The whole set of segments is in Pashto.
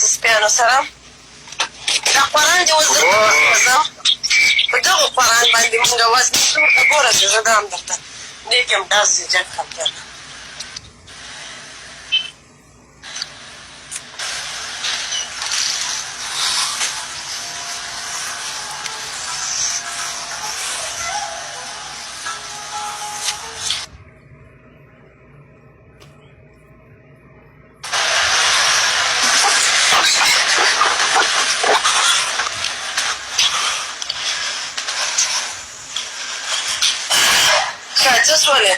سپیانو سره دا قرآن دې اوس زه په دغو قرآن باندې مونږ وس ګوره چې زه دا هم درته دې کې هم داسې جګ خبر څه شولې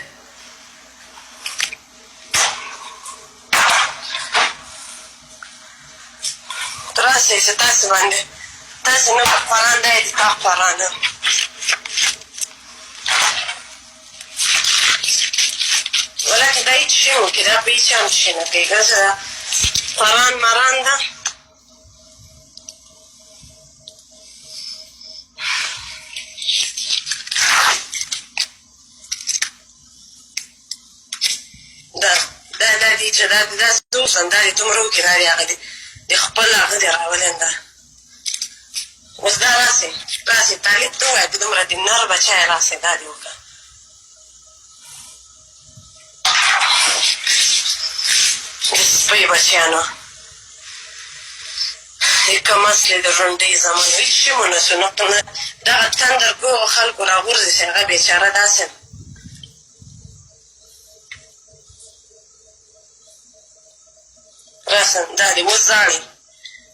ته راسئ چې تاسې باندې تاسې نه په قرآن دا یې د تا قرآن ولکه دا هېڅ شی وکړي دا په هېڅ هم شي نه کوي که دا قرآن مران ده چې دا داسې اوسن دا دې دومره وکړي دا دې هغه د خپل هغه دې راولین ده اوس دا راسې طالب ته ووایه که دومره د نر بچی یې راسې دا دې وکړه د سپۍ بچیانو د کم اصلې د ژوندۍ زمانو هېڅ شي مو نه شو دغه تندر ګوغو خلکو راغورځي چې هغه بېچاره داسې راسن دا دې اوس زاړې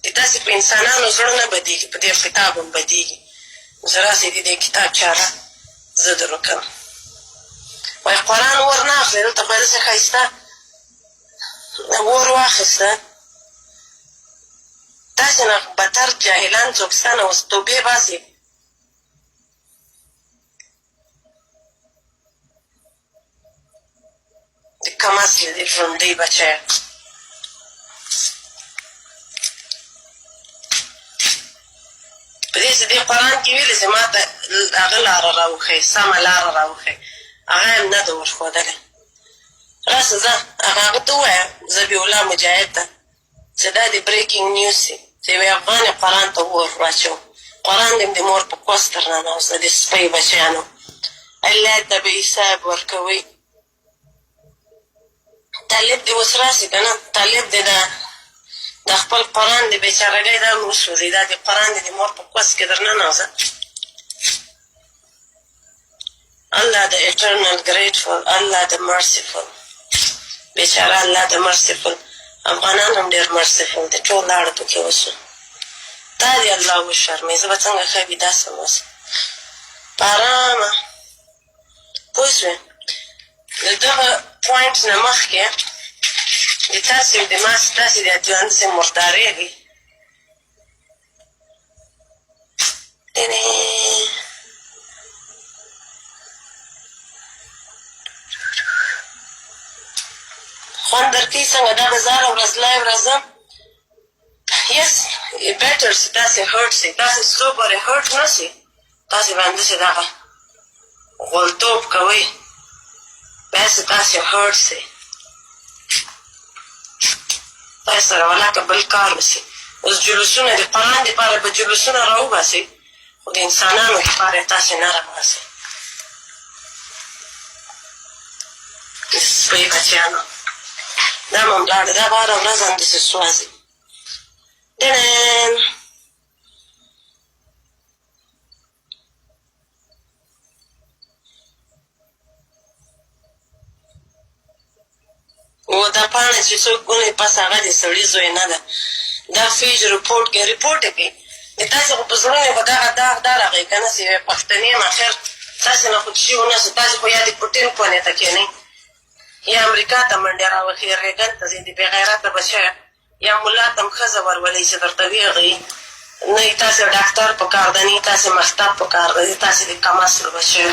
د داسې په انسانانو زړه نه بدېږي په دې کتاب هم بدېږي زه راسې د دې کتاب چاره زه در وکړم وایي قرآن ور نه اخلې دلته خو یې داسې ښایسته ور واخیسته تاسې نه بدتر جاهلان څوک سته نه اوس توبې باسې د کم اصلې د ژوندۍ بچیه په دې چې دې قرآن کې ویلي چې ما ته هغه لاره راوښیي سمه لاره راوښیي هغه هم نه ده ورښودلی راسه ځه هغه ته ووایه ذبیح الله مجاهد ته چې دا د بریکینګ نیوز سي چې یوې افغانې قرآن ته اور واچو قرآن دې هم د مور په کوس تر ننوځه د سپۍ بچیانو الله ته به حساب ورکوئ طالب دې اوس راسي که نه طالب دې د خپل قرآن د بېچارګۍ دا هم وسوځي دا د قرآن د مور په کوس کې در ننوځه الله د eternal grateful الله د merciful بېچاره الله د merciful افغانان هم ډېر merciful دي ټول لاړه پکې اوسو تا دې الله وشرموي زه به څنګه ښه وي داسې اوسم په ارامه پوه شوې د دغه پوینټ نه مخکې د تاسې د ما ستاسې د داسې مردارېږي خوند درکوي څنګه دا به زه هره ورځ لایو راځم یس بیټر چې تاسې هرټ سي تاسې څو پورې هرټ نه سي تاسې باندې چې دغه غولتوب کوئ بیا چې تاسې هرټ سي تاسې سره ولاکه بل کار وسي اوس جلوسونه د قرآن دپاره به جلوسونه راوباسئ خو د انسانانو دپاره یې تاسې نه راباسئ د سپۍ بچیانو دا هم لاړه دا به هره ورځ همداسې سوځي ډنن و دا پاڼه چې څوک ګونې پس هغه د سړي زوی نه ده دا فیج رپورټ کوي رپورټ یې کوي د تاسې خو په زړونو خو دغه داغ دا راغی که نه چې یوې پښتنې یم اخر تاسې نه خو شي ونه شو تاسې خو یا د پوټین کونې ته کښېنئ یا امریکا ته منډې راوهي ریګن ته ځئ د بې غیرته بچیه یا ملا ته هم ښځه ورولئ چې درته ویغئ نه یې تاسې ډاکټر په کار ده نه یې تاسې مکتب په کار ده تاسې د کم اصلو بچیه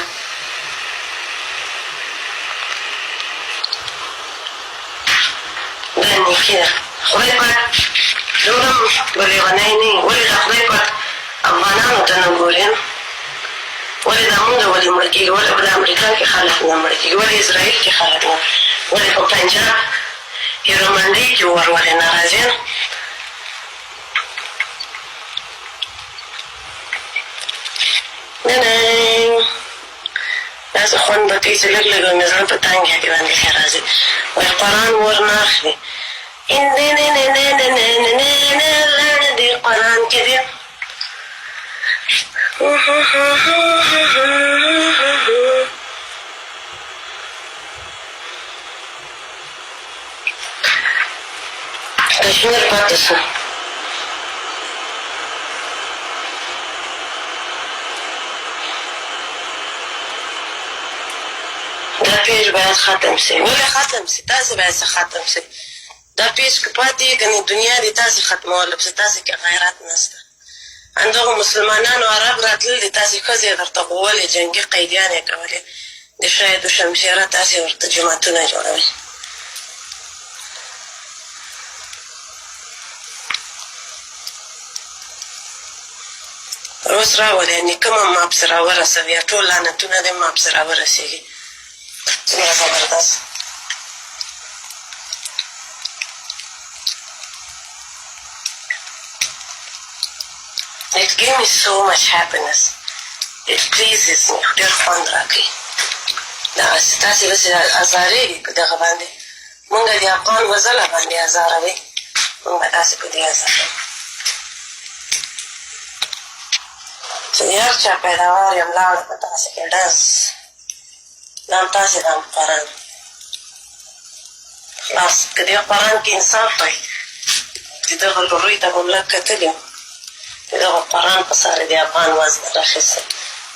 دا نیکي ده خدای پاک دومره لیونی نه یي ولې دا خدای پاک افغانانو ته نه ګوري ولې دا مونږ ولې مړه کېږي ولې په امریکا کې خلک نه مړه کېږي ولې اسرائیل کې خلک نه ولې په پنجاب هیرومندۍ کې اور ولې نه راځي داسې خوند به کوي چې لږ لږ مې زړه په تنګ کې باندې ښه راځي وایي قرآن ورنه اخلي لړ دې قرآن کې دی کشمیر پاتې شو دا پیج باید ختم شي ولې ختم شي تاسې باید څه ختم شي دا پیج که پاتې یې که دنیا دې تاسې ختموله پسې تاسې کې غیرت نشته همدغو مسلمانانو عرب راتلل دي تاسې ښځې درته غولې جنګي قیدیانې کولې د شاید و شمشیره تاسې ورته جوماتونه جوړوئ اوس راولئ نیکه مو ما پسې راورسوي ټول لعنتونه دې ما پسې راورسېږي څومره زبردست It gave me so much happiness. It pleases me. ډېر خوند راکوي دغسې تاسې بسې ازارېږئ په دغه باندې مونږ د افغان وزله باندې ازاروئ مونږ به تاسې په دې ازاروو چې د هر چا پیداوار یم لاړه په تاسې کې ډز دا هم تاسې دا هم قرآن خلاص که دې قرآن کې انصاف وای د دغه روی ته به م لږ کتلي د دغه قرآن په سر د افغان وزن راخیستی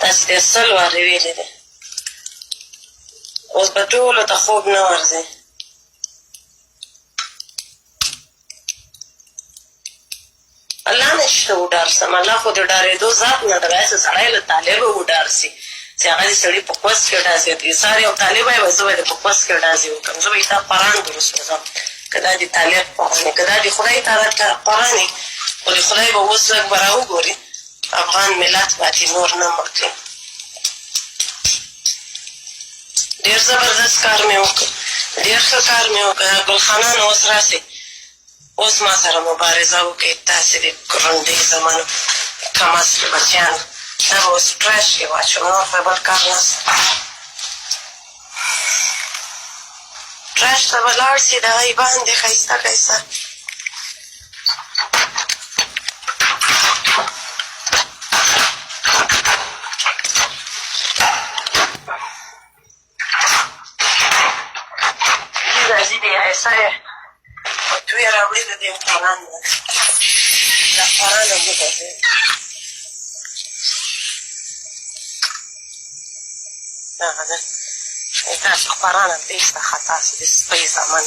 تاسې دې 100 وارې ویلې دي اوس به ټولو ته خوب نه ورځي الله نه چې ته وډارسم الله خو د ډارېدو ذات نه ده داسې سړی له طالبه وډار سي چې هغه د سړي په کوس کې ډازې کوي سار یو طالب وایي زه به د په کوس کې ډازې وکړم زه به یې تا قرآن درست وځم که دا د طالب قرآن وي که دا د خدای تعالی قرآن وي خو د خدای به اوس لږ به راوګوري افغان ملت باندې نور نه مړ کړي ډېر زبردست کار مې وکړ ډېر ښه کار مې وکړ ګلخانان اوس راسئ اوس ما سره مبارزه وکړئ تاسې د ګرونډۍ زمانو کم اصل بچیان دا به اوس ټرش کې واچوم نور خو بل کار نشته ټرش ته به لاړ سي دغه یې باندې ښایسته ښایسته راځي د ایسه یې دوی یې راوړي د دې قرآن نه دا قرآن هم وګورئ دغه ده تاسو قرآن هم بېسته خطا سي د سپۍ زامن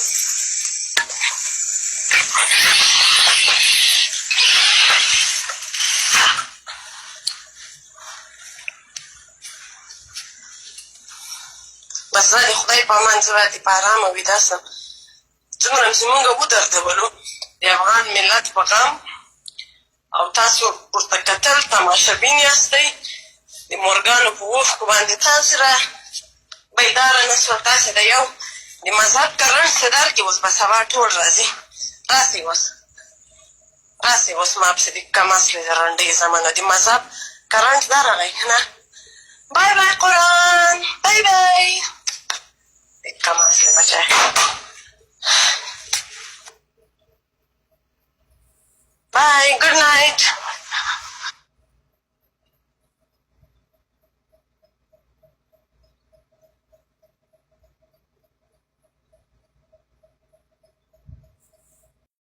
بس زه د خدای په امان زه باید په ارامه ویده سم څومره چې مونږ ودردولو د افغان ملت په غم او تاسو ورته کتل تماشبین یاستئ د مورګانو په اوښکو باندې تاسې را بیداره نه شول تاسې د یو د مذهب کرنټ صدر کې اوس به سبا ټول راځي راسئ اوس ما پسې د کم اصلې د رنډۍ زمانه د مذهب کرنټ درغی که نه بای بای قرآن بای بای د کم اصلې بچی Bye. Good night.